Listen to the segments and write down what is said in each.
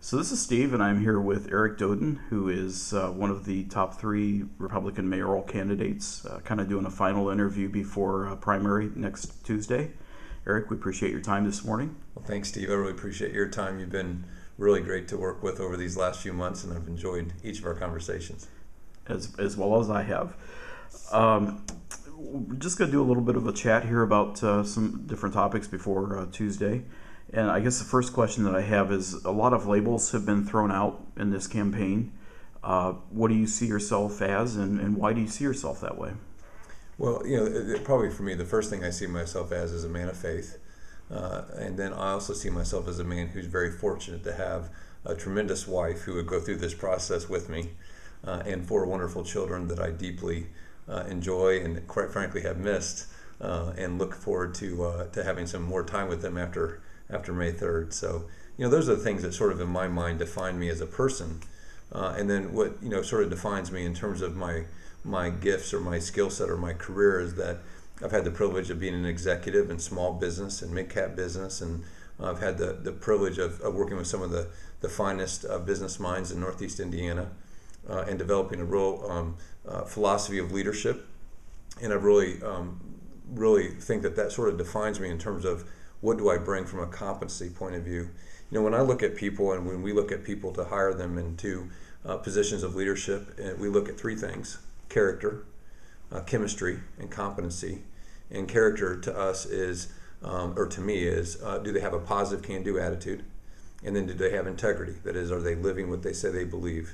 So this is Steve, and I'm here with Eric Doden, who is one of the top 3 Republican mayoral candidates, kind of doing a final interview before primary next Tuesday. Eric, we appreciate your time this morning. Well, thanks, Steve. I really appreciate your time. You've been really great to work with over these last few months, and I've enjoyed each of our conversations. As well as I have. We're just going to do a little bit of a chat here about some different topics before Tuesday. And I guess the first question that I have is, a lot of labels have been thrown out in this campaign. What do you see yourself as, and why do you see yourself that way? Well, probably for me, the first thing I see myself as is a man of faith. And then I also see myself as a man who's very fortunate to have a tremendous wife who would go through this process with me, and 4 wonderful children that I deeply enjoy and quite frankly have missed, and look forward to having some more time with them after May 3rd. So, those are the things that sort of in my mind define me as a person. And then what, sort of defines me in terms of my gifts or my skill set or my career is that I've had the privilege of being an executive in small business and mid-cap business, and I've had the privilege of working with some of the finest business minds in Northeast Indiana, and developing a real philosophy of leadership. And I really think that sort of defines me in terms of what do I bring from a competency point of view. When I look at people, and when we look at people to hire them into positions of leadership, we look at 3 things: character, chemistry, and competency. And character to us is, or to me is, do they have a positive can-do attitude? And then do they have integrity? That is, are they living what they say they believe?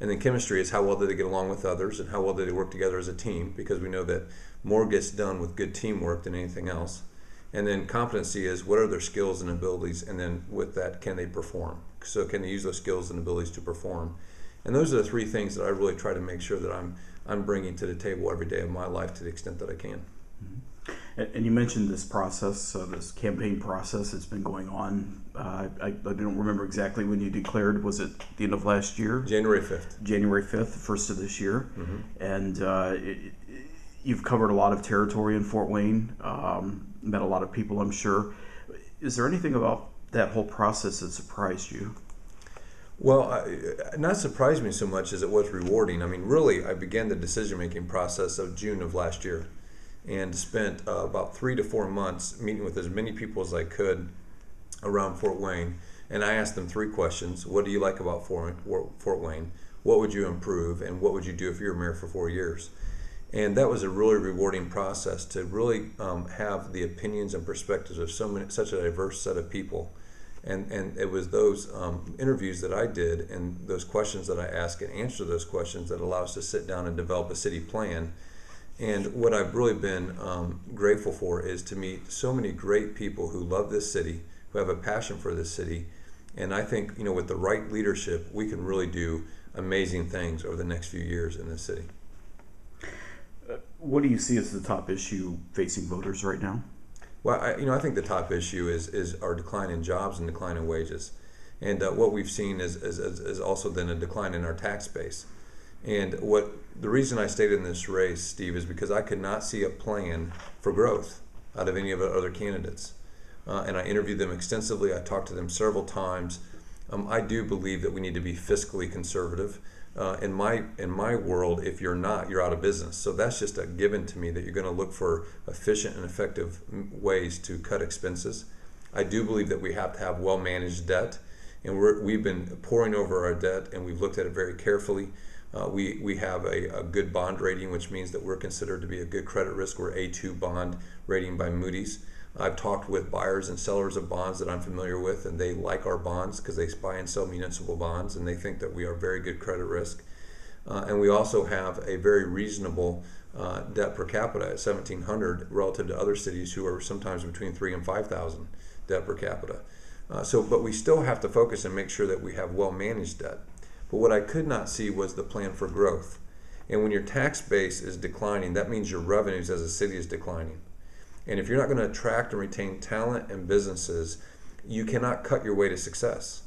And then chemistry is how well do they get along with others, and how well do they work together as a team, because we know that more gets done with good teamwork than anything else. And then competency is, what are their skills and abilities, and then with that, can they perform? So can they use those skills and abilities to perform? And those are the 3 things that I really try to make sure that I'm bringing to the table every day of my life to the extent that I can. Mm-hmm. And you mentioned this process, this campaign process that's been going on. I don't remember exactly when you declared. Was it the end of last year? January 5th. January 5th, the first of this year. Mm-hmm. And you've covered a lot of territory in Fort Wayne, met a lot of people, I'm sure. Is there anything about that whole process that surprised you? Well, not surprised me so much as it was rewarding. I mean, really, I began the decision-making process of June of last year, and spent about 3 to 4 months meeting with as many people as I could around Fort Wayne. And I asked them 3 questions. What do you like about Fort Wayne? What would you improve? And what would you do if you were mayor for 4 years? And that was a really rewarding process to really have the opinions and perspectives of such a diverse set of people. And it was those interviews that I did and those questions that I asked and answer those questions that allow us to sit down and develop a city plan. And what I've really been grateful for is to meet so many great people who love this city, who have a passion for this city. And I think, with the right leadership, we can really do amazing things over the next few years in this city. What do you see as the top issue facing voters right now? Well, I think the top issue is our decline in jobs and decline in wages. And what we've seen is also then a decline in our tax base. And the reason I stayed in this race, Steve, is because I could not see a plan for growth out of any of the other candidates. And I interviewed them extensively. I talked to them several times. I do believe that we need to be fiscally conservative. In my world, if you're not, you're out of business. So that's just a given to me, that you're going to look for efficient and effective ways to cut expenses. I do believe that we have to have well-managed debt, and we've been poring over our debt, and we've looked at it very carefully. We have a good bond rating, which means that we're considered to be a good credit risk. We're A2 bond rating by Moody's. I've talked with buyers and sellers of bonds that I'm familiar with, and they like our bonds because they buy and sell municipal bonds, and they think that we are very good credit risk. And we also have a very reasonable debt per capita at $1,700 relative to other cities who are sometimes between $3,000 and $5,000 debt per capita. But we still have to focus and make sure that we have well-managed debt. But what I could not see was the plan for growth. And when your tax base is declining, that means your revenues as a city is declining. And if you're not going to attract and retain talent and businesses, you cannot cut your way to success.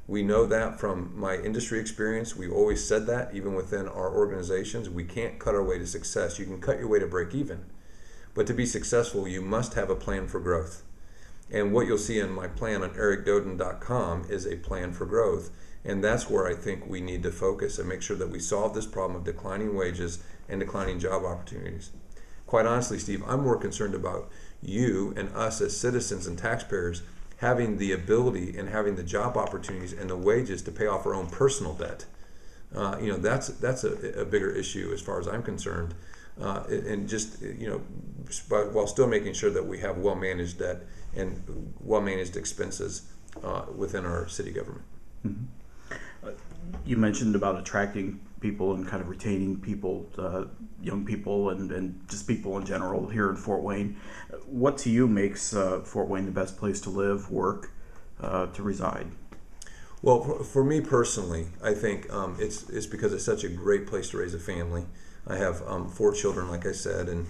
We know that from my industry experience. We've always said that, even within our organizations. We can't cut our way to success. You can cut your way to break even. But to be successful, you must have a plan for growth. And what you'll see in my plan on ericdoden.com is a plan for growth. And that's where I think we need to focus and make sure that we solve this problem of declining wages and declining job opportunities. Quite honestly, Steve, I'm more concerned about you and us as citizens and taxpayers having the ability and having the job opportunities and the wages to pay off our own personal debt. That's a bigger issue as far as I'm concerned. And just, while still making sure that we have well-managed debt and well-managed expenses within our city government. Mm-hmm. You mentioned about attracting people and kind of retaining people, young people and just people in general here in Fort Wayne. What to you makes Fort Wayne the best place to live, work, to reside? Well, for me personally, I think it's because it's such a great place to raise a family. I have 4 children, like I said, and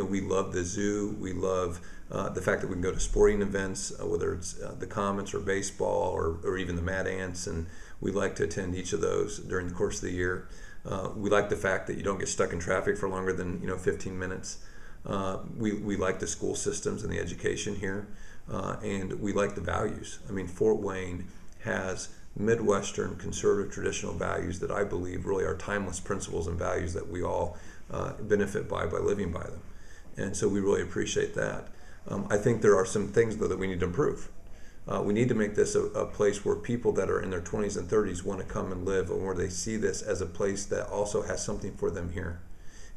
we love the zoo. We love the fact that we can go to sporting events, whether it's the Comets or baseball or even the Mad Ants, and we like to attend each of those during the course of the year. We like the fact that you don't get stuck in traffic for longer than 15 minutes. We like the school systems and the education here, and we like the values. I mean, Fort Wayne has Midwestern conservative traditional values that I believe really are timeless principles and values that we all benefit by living by them. And so we really appreciate that. I think there are some things, though, that we need to improve. We need to make this a place where people that are in their 20s and 30s want to come and live, and where they see this as a place that also has something for them here.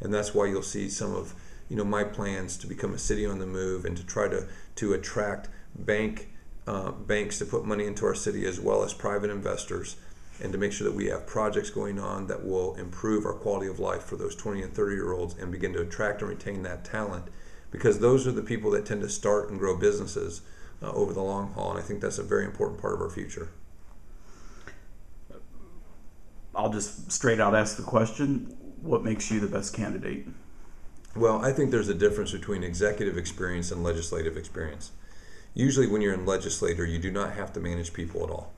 And that's why you'll see some of my plans to become a city on the move and to try to attract banks to put money into our city, as well as private investors, and to make sure that we have projects going on that will improve our quality of life for those 20 and 30-year-olds and begin to attract and retain that talent, because those are the people that tend to start and grow businesses over the long haul, and I think that's a very important part of our future. I'll just straight out ask the question, what makes you the best candidate? Well, I think there's a difference between executive experience and legislative experience. Usually when you're in legislature, you do not have to manage people at all.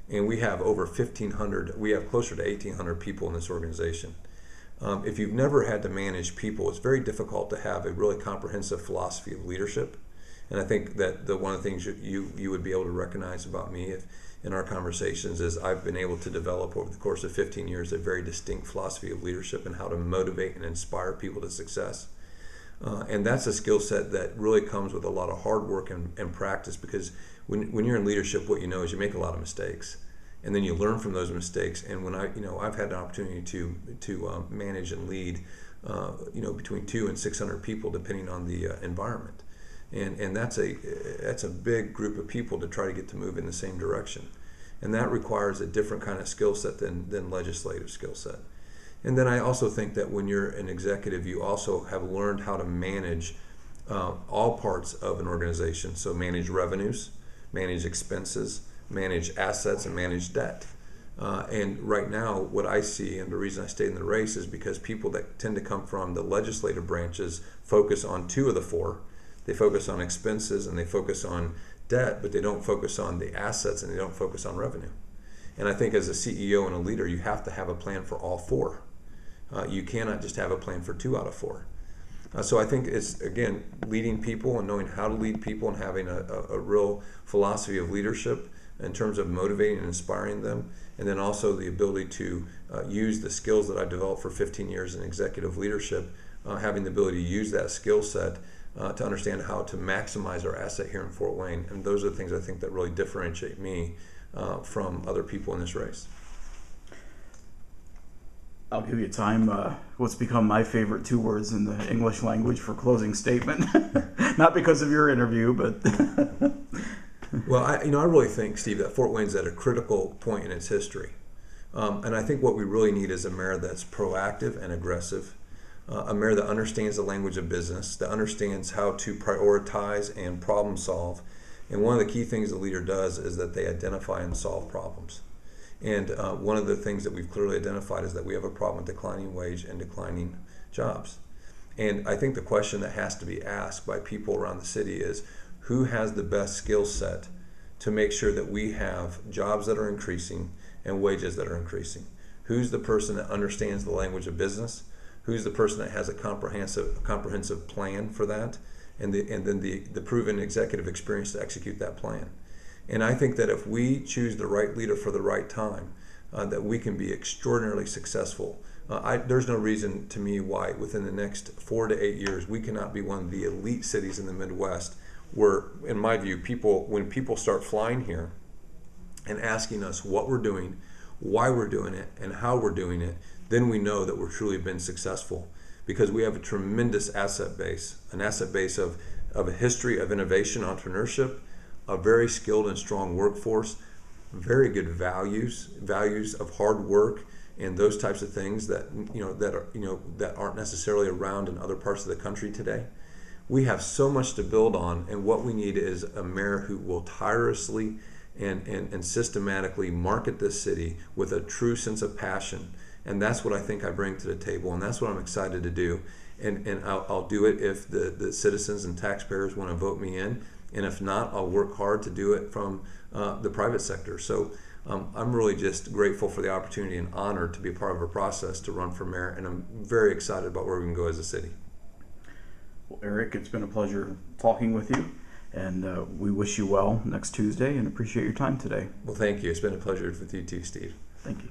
And we have over 1,500, we have closer to 1,800 people in this organization. If you've never had to manage people, it's very difficult to have a really comprehensive philosophy of leadership. And I think that one of the things you would be able to recognize about me in our conversations is I've been able to develop over the course of 15 years a very distinct philosophy of leadership and how to motivate and inspire people to success. And that's a skill set that really comes with a lot of hard work and practice, because when you're in leadership, what you know is you make a lot of mistakes, and then you learn from those mistakes. And when I've had an opportunity to manage and lead between 200 and 600 people depending on the environment, and that's a big group of people to try to get to move in the same direction, and that requires a different kind of skill set than legislative skill set. And then I also think that when you're an executive, you also have learned how to manage all parts of an organization. So manage revenues, manage expenses, manage assets, and manage debt. And right now, what I see, and the reason I stayed in the race, is because people that tend to come from the legislative branches focus on 2 of the 4. They focus on expenses and they focus on debt, but they don't focus on the assets and they don't focus on revenue. And I think as a CEO and a leader, you have to have a plan for all 4. You cannot just have a plan for 2 out of 4. So I think it's, again, leading people and knowing how to lead people and having a real philosophy of leadership in terms of motivating and inspiring them, and then also the ability to use the skills that I've developed for 15 years in executive leadership, having the ability to use that skill set to understand how to maximize our asset here in Fort Wayne. And those are the things I think that really differentiate me from other people in this race. I'll give you time. What's become my favorite 2 words in the English language for closing statement? Not because of your interview, but well, I really think, Steve, that Fort Wayne's at a critical point in its history, and I think what we really need is a mayor that's proactive and aggressive, a mayor that understands the language of business, that understands how to prioritize and problem solve. And one of the key things the leader does is that they identify and solve problems. And one of the things that we've clearly identified is that we have a problem with declining wage and declining jobs. And I think the question that has to be asked by people around the city is, who has the best skill set to make sure that we have jobs that are increasing and wages that are increasing? Who's the person that understands the language of business? Who's the person that has a comprehensive plan for that? and then the proven executive experience to execute that plan. And I think that if we choose the right leader for the right time, that we can be extraordinarily successful. There's no reason to me why within the next 4 to 8 years we cannot be one of the elite cities in the Midwest where, in my view, when people start flying here and asking us what we're doing, why we're doing it, and how we're doing it, then we know that we've truly been successful, because we have a tremendous asset base, an asset base of a history of innovation, entrepreneurship, a very skilled and strong workforce, very good values of hard work, and those types of things that that aren't necessarily around in other parts of the country today. We have so much to build on, and what we need is a mayor who will tirelessly and systematically market this city with a true sense of passion. And that's what I think I bring to the table, and that's what I'm excited to do. And I'll do it if the citizens and taxpayers want to vote me in, and if not, I'll work hard to do it from the private sector. So I'm really just grateful for the opportunity and honored to be a part of a process to run for mayor, and I'm very excited about where we can go as a city. Well, Eric, it's been a pleasure talking with you, and we wish you well next Tuesday and appreciate your time today. Well, thank you. It's been a pleasure with you too, Steve. Thank you.